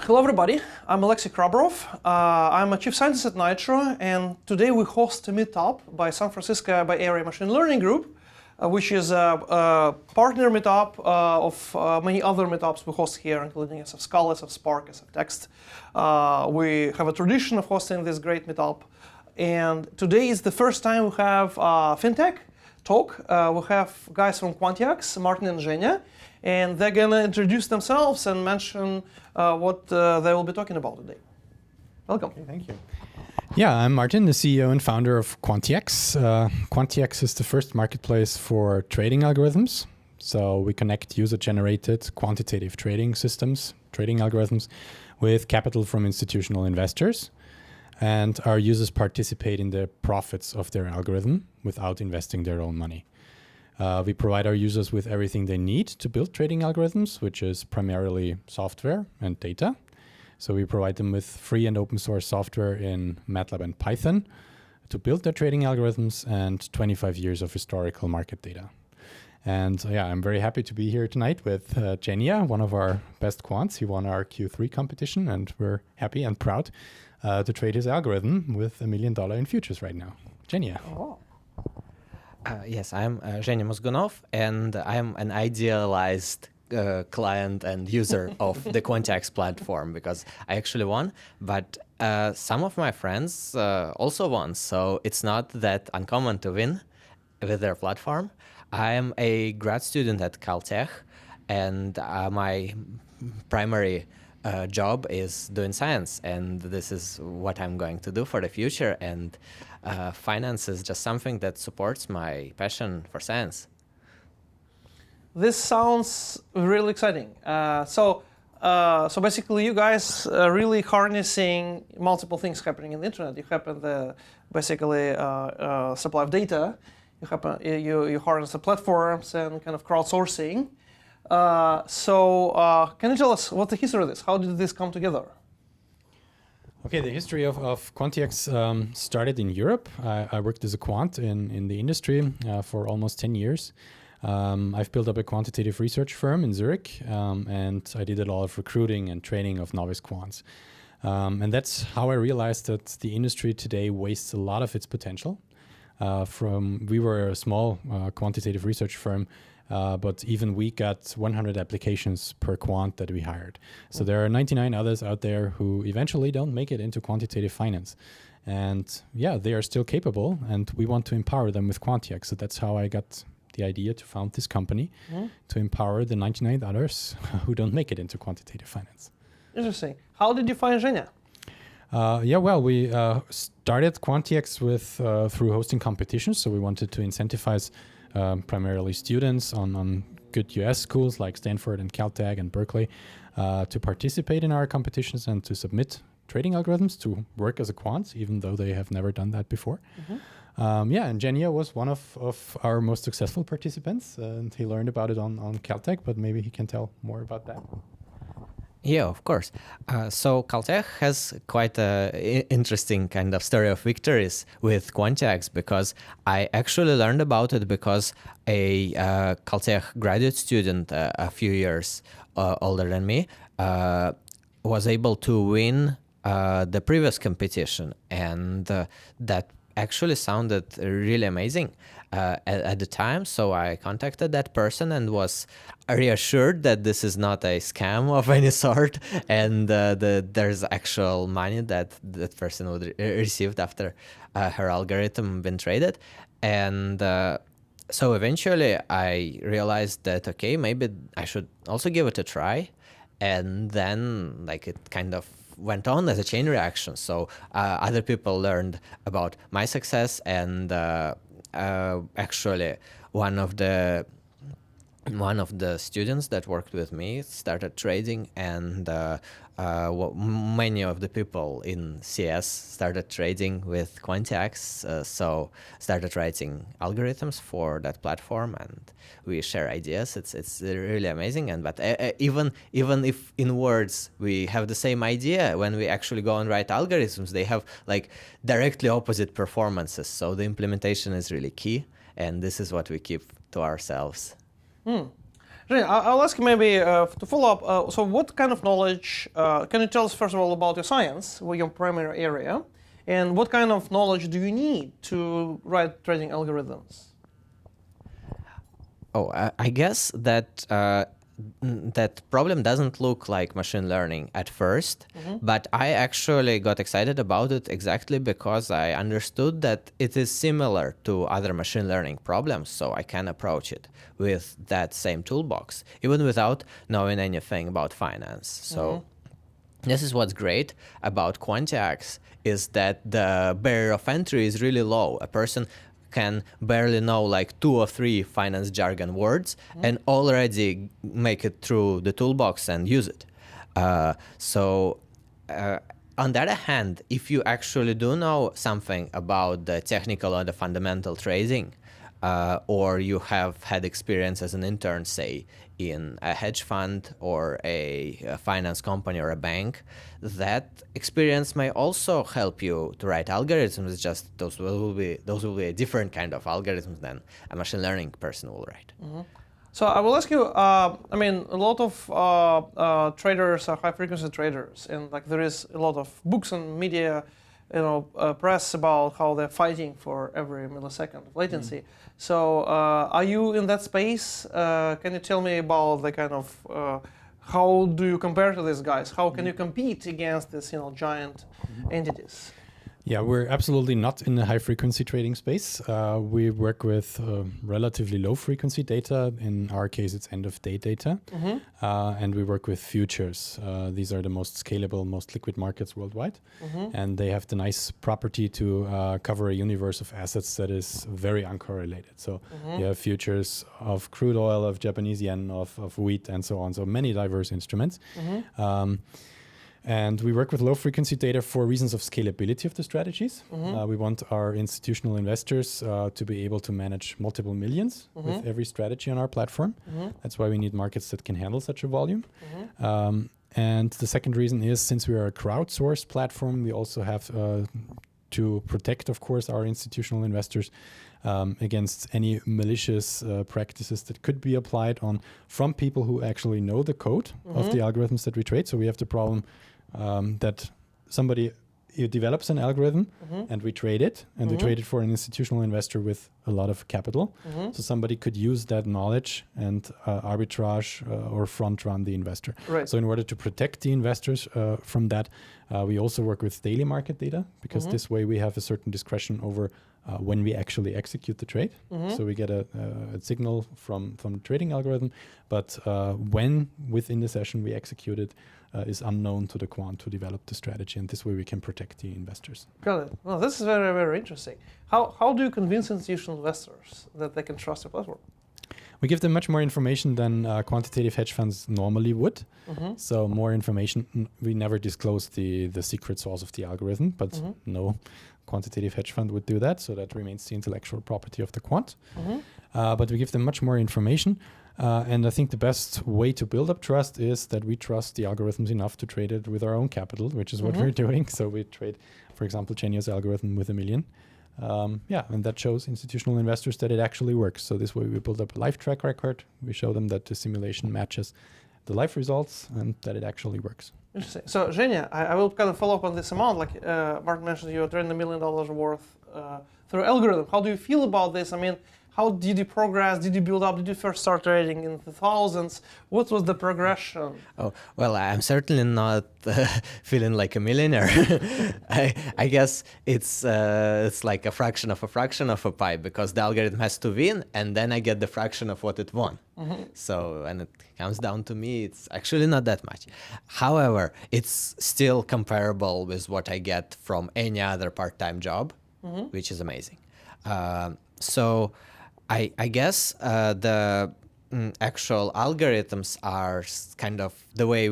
Hello everybody, I'm Alexey Krabarov. I'm a chief scientist at Nitro, and today we host a meetup by San Francisco Bay Area Machine Learning Group, which is a partner meetup of many other meetups we host here, including SF Scala, SF Spark, SF Text. We have a tradition of hosting this great meetup, and today is the first time we have FinTech talk. We have guys from Quantics, Martin and Zhenya, and they're going to introduce themselves and mention what they will be talking about today. Welcome. Okay, thank you. Yeah, I'm Martin, the CEO and founder of Quantics. Quantics is the first marketplace for trading algorithms. So we connect user-generated quantitative trading systems, trading algorithms, with capital from institutional investors. And our users participate in the profits of their algorithm without investing their own money. We provide our users with everything they need to build trading algorithms, which is primarily software and data. So we provide them with free and open source software in MATLAB and Python to build their trading algorithms and 25 years of historical market data. And yeah, I'm very happy to be here tonight with Zhenya, one of our best quants. He won our Q3 competition, and we're happy and proud to trade his algorithm with $1 million in futures right now. Zhenya. Oh. Yes, I'm Zhenya Mozgunov, and I'm an idealized client and user of the Quantics platform because I actually won, but some of my friends also won, so it's not that uncommon to win with their platform. I'm a grad student at Caltech, and my primary job is doing science, and this is what I'm going to do for the future, and finance is just something that supports my passion for science. This sounds really exciting. So basically, you guys are really harnessing multiple things happening in the internet. You happen the basically supply of data. You harness the platforms and kind of crowdsourcing. Can you tell us what's the history of this? How did this come together? Okay, the history of Quantics started in Europe. I worked as a quant in the industry for almost 10 years. I've built up a quantitative research firm in Zurich, and I did a lot of recruiting and training of novice quants. And that's how I realized that the industry today wastes a lot of its potential. We were a small quantitative research firm, but even we got 100 applications per quant that we hired. So there are 99 others out there who eventually don't make it into quantitative finance. And yeah, they are still capable, and we want to empower them with Quantics. So that's how I got the idea to found this company, to empower the 99 others who don't make it into quantitative finance. Interesting. How did you find Zhenya? We started Quantics through hosting competitions. So we wanted to incentivize primarily students on good US schools like Stanford and Caltech and Berkeley to participate in our competitions and to submit trading algorithms to work as a quant, even though they have never done that before. And Zhenya was one of our most successful participants, and he learned about it on Caltech, but maybe he can tell more about that. Yeah, of course. So Caltech has quite an interesting kind of story of victories with Quantics, because I actually learned about it because a Caltech graduate student a few years older than me was able to win the previous competition, and that actually sounded really amazing at the time. So I contacted that person and was reassured that this is not a scam of any sort, and there's actual money that that person would receive after her algorithm been traded. And so eventually I realized that, okay, maybe I should also give it a try. And then it kind of went on as a chain reaction. So other people learned about my success, and actually one of the students that worked with me started trading, and many of the people in CS started trading with Quantics, so started writing algorithms for that platform, and we share ideas. It's really amazing. And but even if in words we have the same idea, when we actually go and write algorithms, they have directly opposite performances. So the implementation is really key, and this is what we keep to ourselves. Zhenya, I'll ask you maybe to follow up. So what kind of knowledge, can you tell us first of all about your science, your primary area, and what kind of knowledge do you need to write trading algorithms? Oh, I guess that that problem doesn't look like machine learning at first, but I actually got excited about it exactly because I understood that it is similar to other machine learning problems, so I can approach it with that same toolbox, even without knowing anything about finance. So this is what's great about Quantics is that the barrier of entry is really low. A person can barely know like 2 or 3 finance jargon words and already make it through the toolbox and use it. On the other hand, if you actually do know something about the technical or the fundamental trading, or you have had experience as an intern, say, in a hedge fund or a finance company or a bank, that experience may also help you to write algorithms. Just those will be a different kind of algorithms than a machine learning person will write. So I will ask you, I mean, a lot of traders are high-frequency traders, and like there is a lot of books and media, press about how they're fighting for every millisecond of latency. So are you in that space? Can you tell me about the kind of, how do you compare to these guys? How can you compete against these, giant entities? Yeah, we're absolutely not in the high frequency trading space. We work with relatively low frequency data. In our case, it's end of day data. And we work with futures. These are the most scalable, most liquid markets worldwide. And they have the nice property to cover a universe of assets that is very uncorrelated. So you have futures of crude oil, of Japanese yen, of wheat, and so on. So many diverse instruments. And we work with low frequency data for reasons of scalability of the strategies. We want our institutional investors to be able to manage multiple millions with every strategy on our platform. That's why we need markets that can handle such a volume. And the second reason is, since we are a crowdsourced platform, we also have to protect, of course, our institutional investors against any malicious practices that could be applied from people who actually know the code of the algorithms that we trade. So we have the problem that somebody develops an algorithm and we trade it, and we trade it for an institutional investor with a lot of capital. So somebody could use that knowledge and arbitrage or front run the investor. Right. So in order to protect the investors from that, we also work with daily market data, because this way we have a certain discretion over when we actually execute the trade. So we get a signal from the trading algorithm, but when within the session we execute it is unknown to the quant who developed the strategy, and this way we can protect the investors. Got it. Well, this is very, very interesting. How do you convince institutional investors that they can trust your platform? We give them much more information than quantitative hedge funds normally would. So more information. We never disclose the secret sauce of the algorithm, but no quantitative hedge fund would do that. So that remains the intellectual property of the quant. But we give them much more information. And I think the best way to build up trust is that we trust the algorithms enough to trade it with our own capital, which is what we're doing. So we trade, for example, Genio's algorithm with $1 million. And that shows institutional investors that it actually works. So this way we build up a live track record. We show them that the simulation matches the live results and that it actually works. Interesting. So, Zhenya, I will kind of follow up on this amount. Like Martin mentioned, you're trading $1 million worth through algorithm. How do you feel about this? I mean, how did you progress? Did you build up? Did you first start trading in the thousands? What was the progression? Oh, well, I'm certainly not feeling like a millionaire. I guess it's like a fraction of a pie, because the algorithm has to win, and then I get the fraction of what it won. So when it comes down to me, it's actually not that much. However, it's still comparable with what I get from any other part-time job, which is amazing. So I guess the actual algorithms are kind of the way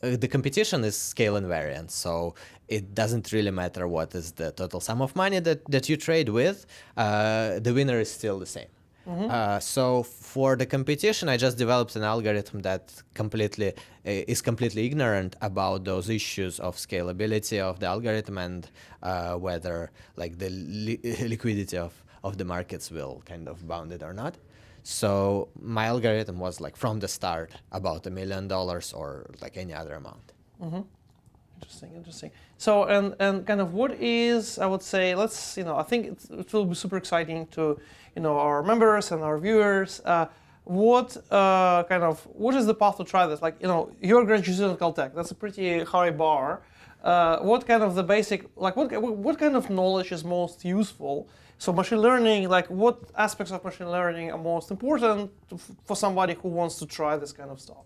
the competition is scale invariant. So it doesn't really matter what is the total sum of money that you trade with, the winner is still the same. So for the competition, I just developed an algorithm that is completely ignorant about those issues of scalability of the algorithm and whether like the liquidity of the markets will kind of bound it or not. So my algorithm was like from the start about $1 million or like any other amount. Interesting, interesting. So, and kind of what is, I would say, let's, I think it will be super exciting to, our members and our viewers. What is the path to try this? Like, you're a graduate student at Caltech. That's a pretty high bar. What kind of the basic, like, what kind of knowledge is most useful? So machine learning, like, what aspects of machine learning are most important for somebody who wants to try this kind of stuff,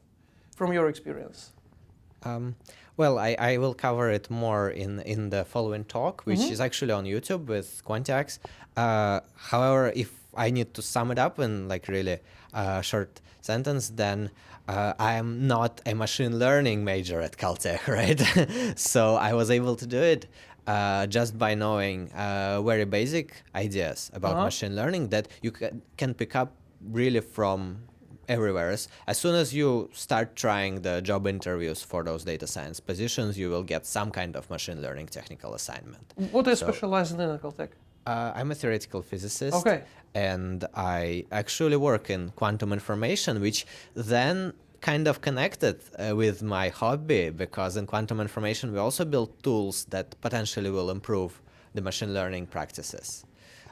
from your experience? Well, I will cover it more in the following talk, which is actually on YouTube with Quantics. However, if I need to sum it up in like really short sentence, then I am not a machine learning major at Caltech, right? So I was able to do it just by knowing very basic ideas about machine learning that you can pick up really from everywhere. As soon as you start trying the job interviews for those data science positions, you will get some kind of machine learning technical assignment. What are you specializing in at Caltech? I'm a theoretical physicist. Okay. And I actually work in quantum information, which then kind of connected with my hobby, because in quantum information we also build tools that potentially will improve the machine learning practices.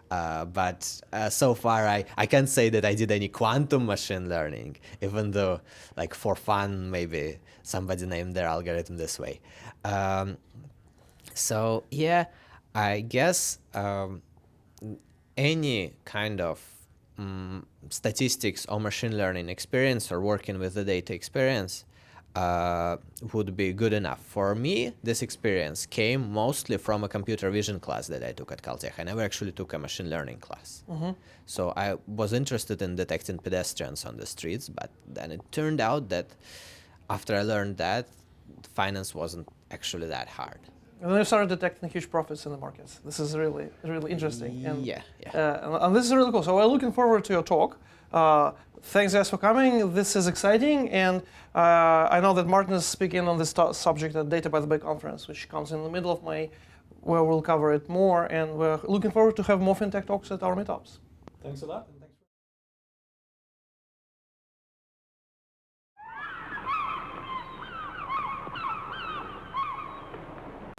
But so far, I can't say that I did any quantum machine learning, even though, like, for fun, maybe somebody named their algorithm this way. So, yeah, I guess any kind of statistics or machine learning experience or working with the data experience would be good enough. For me, this experience came mostly from a computer vision class that I took at Caltech. I never actually took a machine learning class. So I was interested in detecting pedestrians on the streets, but then it turned out that after I learned that, finance wasn't actually that hard. And then you started detecting huge profits in the markets. This is really, really interesting. And, yeah. And this is really cool. So we're looking forward to your talk. Thanks, guys, for coming. This is exciting. And I know that Martin is speaking on this subject at Data by the Bay conference, which comes in the middle of May, where we'll cover it more. And we're looking forward to have more FinTech talks at our meetups. Thanks a lot.